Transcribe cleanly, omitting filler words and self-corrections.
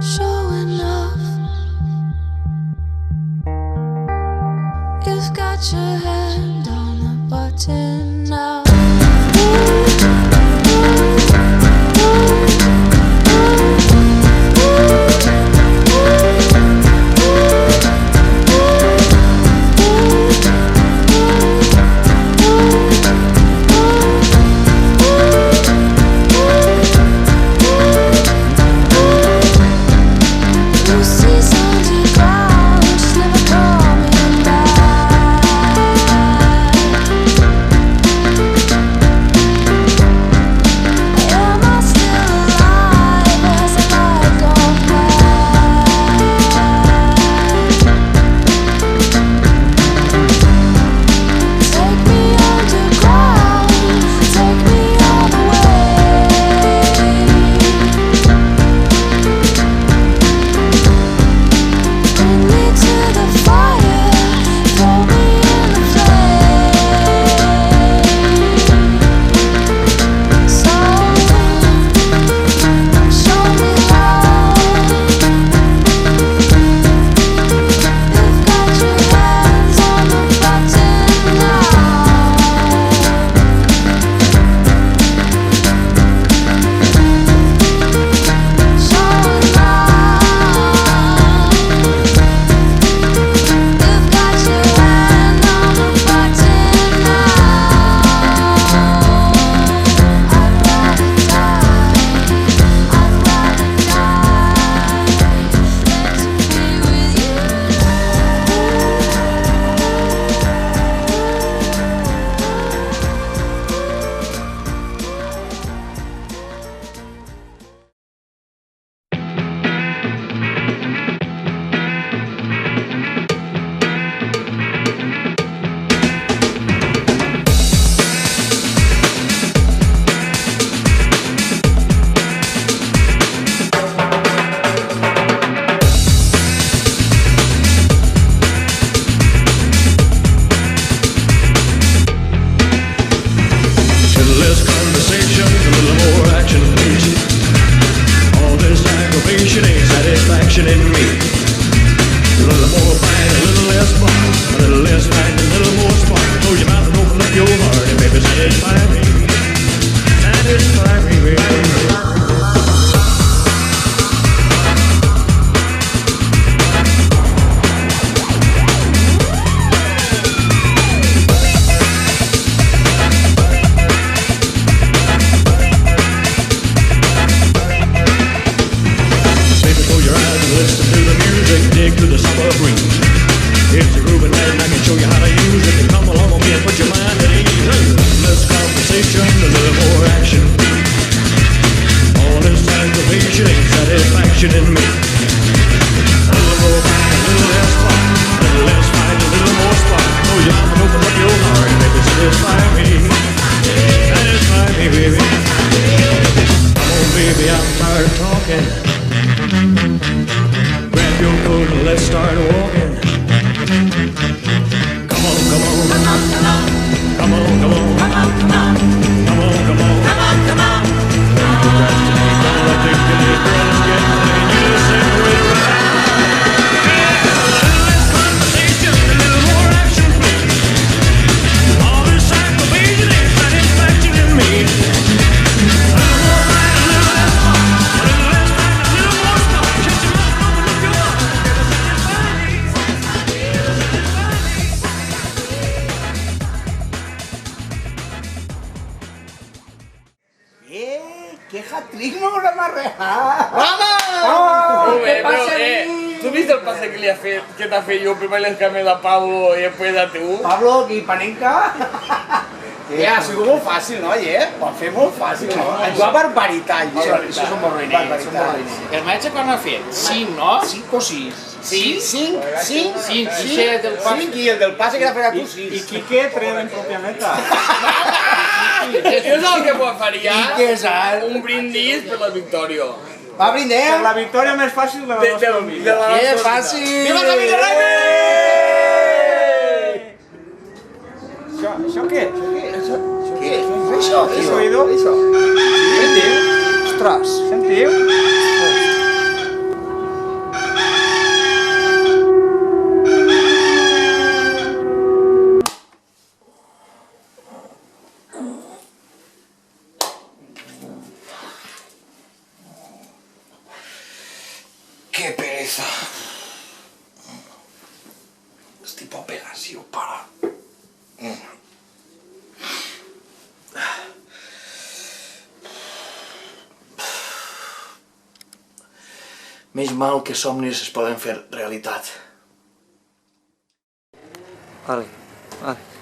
Showing off. You've got your hand on the button now. ¡Qué hat-trick no l'hem arrejat! ¡Vamos! ¿Qué pasa, ¿Tú viste el pase que t'ha fet jo? Primer l'escamé de Pablo i després de tu? Pablo, aquí, Panenka. Ha sigut molt fàcil, no, Ho han fet molt fàcil, no? Ens va barbaritat, Això són borroinets. El matge quan ha fet? 5, no? 5 o 6? 5 i el del passe que t'ha fet a tu 6. I Quique treu en pròpia meta. Jo és el que faria Quique, saps? un brindis per la victòria. Va, brindem! La victòria més fàcil de la nostra vida. Que fàcil! Viva la vida, Raime! Això què? Què és això, ¿Has tio? oído? Sentiu? Ostres! Sentiu? Que pereza. Estic operació, para. Més mal que somnis es poden fer realitat. Vale, vale.